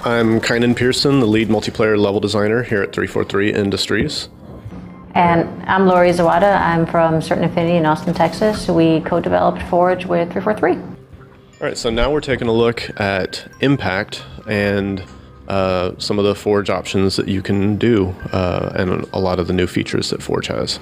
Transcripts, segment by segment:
I'm Kynan Pearson, the lead multiplayer level designer here at 343 Industries. And I'm Lori Zawada. I'm from Certain Affinity in Austin, Texas. We co-developed Forge with 343. All right, so now we're taking a look at Impact and some of the Forge options that you can do and a lot of the new features that Forge has.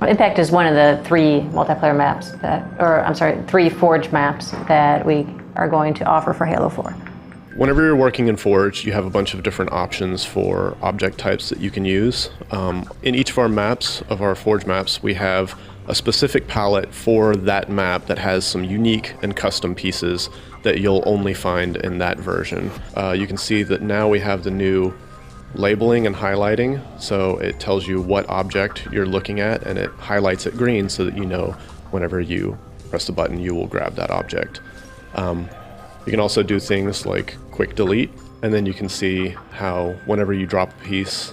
Impact is one of the three multiplayer maps three Forge maps that we are going to offer for Halo 4. Whenever you're working in Forge, you have a bunch of different options for object types that you can use. In each of our maps, of our Forge maps, we have a specific palette for that map that has some unique and custom pieces that you'll only find in that version. You can see that now we have the new labeling and highlighting, so it tells you what object you're looking at and it highlights it green so that you know whenever you press the button you will grab that object. You can also do things like quick delete, and then you can see how whenever you drop a piece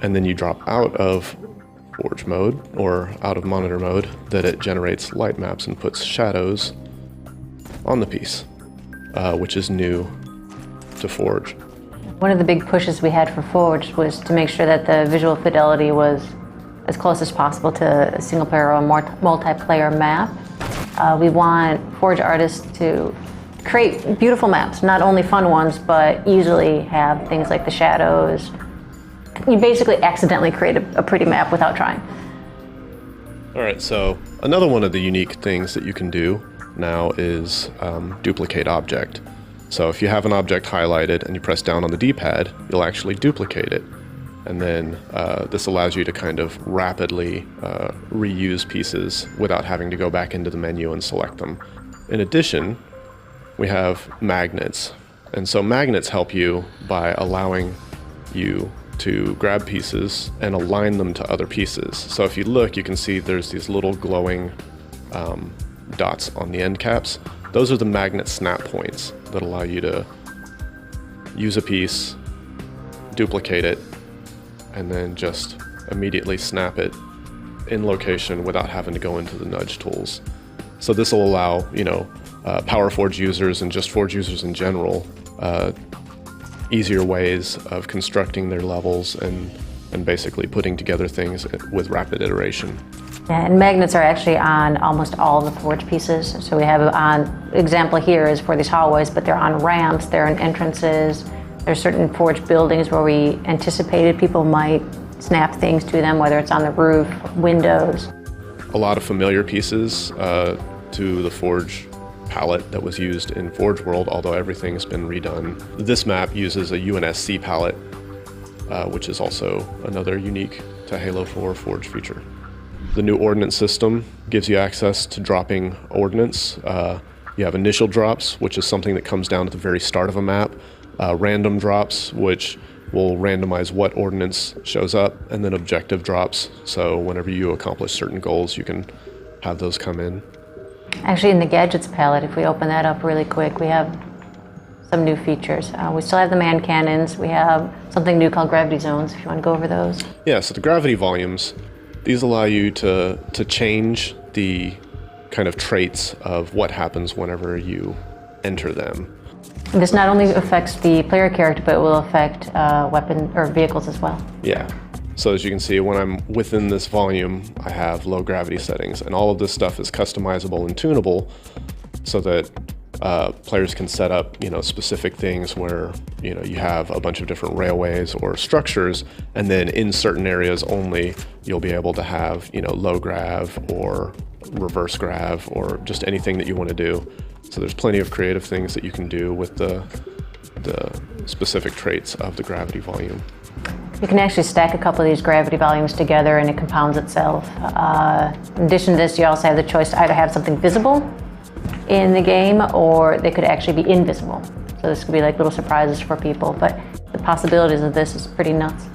and then you drop out of Forge mode or out of monitor mode, that it generates light maps and puts shadows on the piece, which is new to Forge. One of the big pushes we had for Forge was to make sure that the visual fidelity was as close as possible to a single player or multiplayer map. We want Forge artists to create beautiful maps, not only fun ones, but easily have things like the shadows. You basically accidentally create a pretty map without trying. All right, so another one of the unique things that you can do now is duplicate object. So if you have an object highlighted and you press down on the D-pad, you'll actually duplicate it. And then this allows you to kind of rapidly reuse pieces without having to go back into the menu and select them. In addition, we have magnets. And so magnets help you by allowing you to grab pieces and align them to other pieces. So if you look, you can see there's these little glowing dots on the end caps. Those are the magnet snap points that allow you to use a piece, duplicate it, and then just immediately snap it in location without having to go into the nudge tools. So this will allow, Power Forge users and just Forge users in general, easier ways of constructing their levels and basically putting together things with rapid iteration. Yeah, and magnets are actually on almost all the Forge pieces. So we have example here is for these hallways, but they're on ramps, they're on entrances. There's certain Forge buildings where we anticipated people might snap things to them, whether it's on the roof, windows. A lot of familiar pieces to the Forge palette that was used in Forge World, although everything's been redone. This map uses a UNSC palette, which is also another unique to Halo 4 Forge feature. The new ordnance system gives you access to dropping ordnance. You have initial drops, which is something that comes down at the very start of a map. Random drops, which will randomize what ordnance shows up, and then objective drops. So whenever you accomplish certain goals, you can have those come in. Actually, in the gadgets palette, if we open that up really quick, we have some new features. We still have the man cannons. We have something new called gravity zones, if you want to go over those. Yeah, so the gravity volumes, these allow you to change the kind of traits of what happens whenever you enter them. This not only affects the player character, but it will affect weapon or vehicles as well. Yeah. So as you can see, when I'm within this volume, I have low gravity settings, and all of this stuff is customizable and tunable so that players can set up, specific things where, you have a bunch of different railways or structures, and then in certain areas only, you'll be able to have, low grav or reverse grav or just anything that you want to do. So there's plenty of creative things that you can do with the specific traits of the gravity volume. You can actually stack a couple of these gravity volumes together and it compounds itself. In addition to this, you also have the choice to either have something visible in the game or they could actually be invisible. So this could be like little surprises for people, but the possibilities of this is pretty nuts.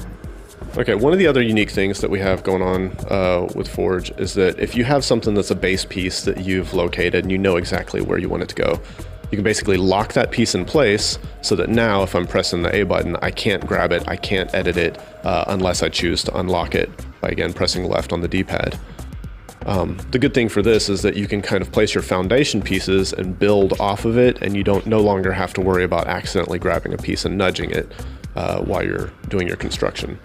Okay, one of the other unique things that we have going on with Forge is that if you have something that's a base piece that you've located and you know exactly where you want it to go, you can basically lock that piece in place so that now if I'm pressing the A button, I can't grab it, I can't edit it unless I choose to unlock it by, again, pressing left on the D-pad. The good thing for this is that you can kind of place your foundation pieces and build off of it, and you no longer have to worry about accidentally grabbing a piece and nudging it while you're doing your construction.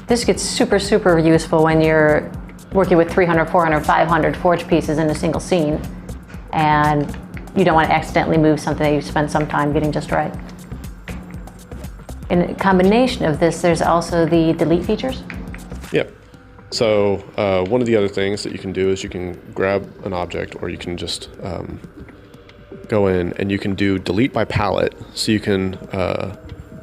This gets super, super useful when you're working with 300, 400, 500 forge pieces in a single scene, and you don't want to accidentally move something that you spent some time getting just right. In combination of this, there's also the delete features. Yep. So one of the other things that you can do is you can grab an object, or you can just go in and you can do delete by palette. So you can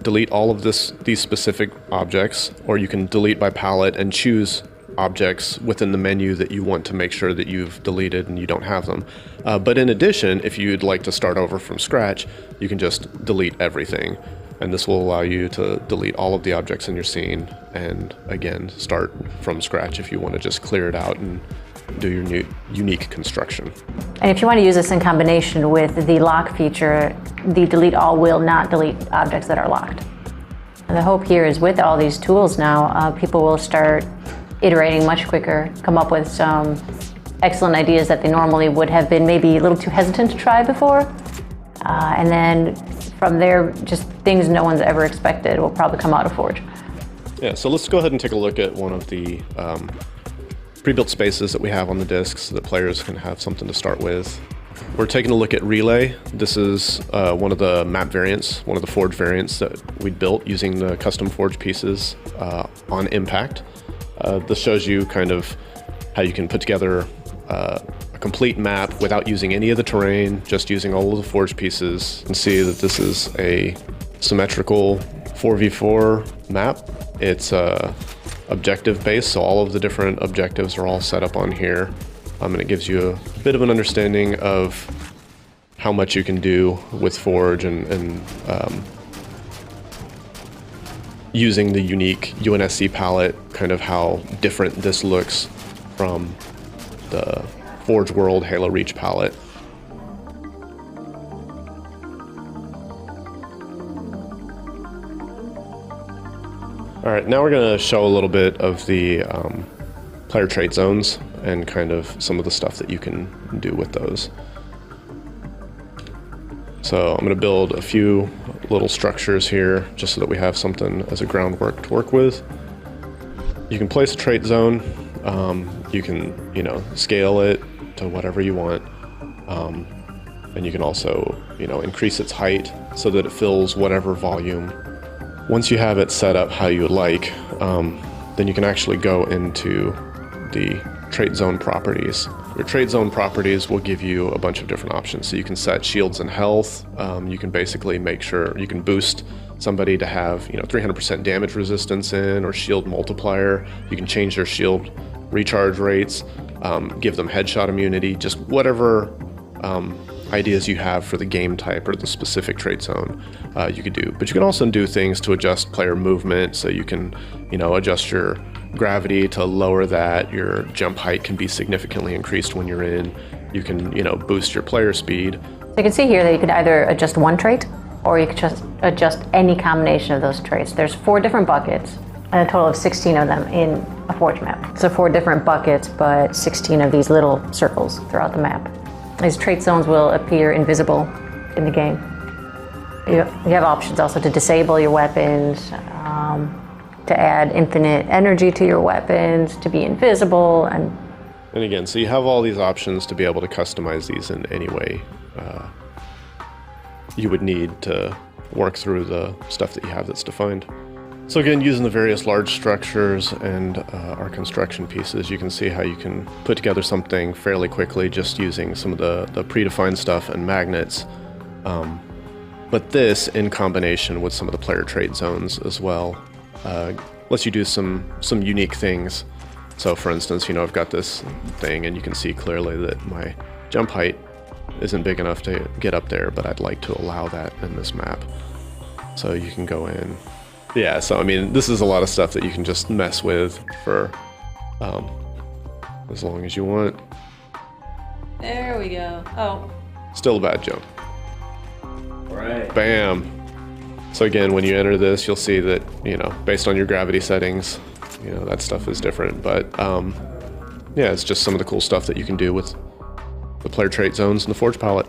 delete all of these specific objects, or you can delete by palette and choose objects within the menu that you want to make sure that you've deleted and you don't have them. But in addition, if you'd like to start over from scratch, you can just delete everything. And this will allow you to delete all of the objects in your scene and, again, start from scratch if you want to just clear it out and do your unique construction. And if you want to use this in combination with the lock feature, the delete all will not delete objects that are locked. And the hope here is with all these tools now, people will start iterating much quicker, come up with some excellent ideas that they normally would have been maybe a little too hesitant to try before. And then from there, just things no one's ever expected will probably come out of Forge. Yeah, so let's go ahead and take a look at one of the pre-built spaces that we have on the disk so that players can have something to start with. We're taking a look at Relay. This is one of the map variants, one of the Forge variants that we built using the custom Forge pieces on Impact. This shows you kind of how you can put together a complete map without using any of the terrain, just using all of the Forge pieces, and see that this is a symmetrical 4v4 map. It's objective based, so all of the different objectives are all set up on here. And it gives you a bit of an understanding of how much you can do with Forge and using the unique UNSC palette, kind of how different this looks from the Forge World Halo Reach palette. All right, now we're going to show a little bit of the player trait zones and kind of some of the stuff that you can do with those. So I'm going to build a few little structures here just so that we have something as a groundwork to work with. You can place a trait zone. You can, scale it to whatever you want. And you can also, increase its height so that it fills whatever volume. Once you have it set up how you would like, then you can actually go into the trait zone properties. Your trait zone properties will give you a bunch of different options. So you can set shields and health. You can basically make sure you can boost somebody to have 300% damage resistance in, or shield multiplier. You can change their shield recharge rates, give them headshot immunity, just whatever ideas you have for the game type or the specific trait zone you could do. But you can also do things to adjust player movement, so you can adjust your gravity to lower that. Your jump height can be significantly increased when you're in. You can boost your player speed. So you can see here that you could either adjust one trait, or you could just adjust any combination of those traits. There's 4 different buckets, and a total of 16 of them in a Forge map. So 4 different buckets, but 16 of these little circles throughout the map. These trait zones will appear invisible in the game. You have options also to disable your weapons, to add infinite energy to your weapons, to be invisible, and again, so you have all these options to be able to customize these in any way you would need to work through the stuff that you have that's defined. So again, using the various large structures and our construction pieces, you can see how you can put together something fairly quickly just using some of the predefined stuff and magnets. But this, in combination with some of the player trait zones as well, lets you do some unique things. So for instance, I've got this thing, and you can see clearly that my jump height isn't big enough to get up there, but I'd like to allow that in this map. So you can go in. Yeah, so this is a lot of stuff that you can just mess with for as long as you want. There we go. Oh. Still a bad jump. Right. Bam. So again, when you enter this, you'll see that, based on your gravity settings, that stuff is different. But yeah, it's just some of the cool stuff that you can do with the player trait zones and the Forge palette.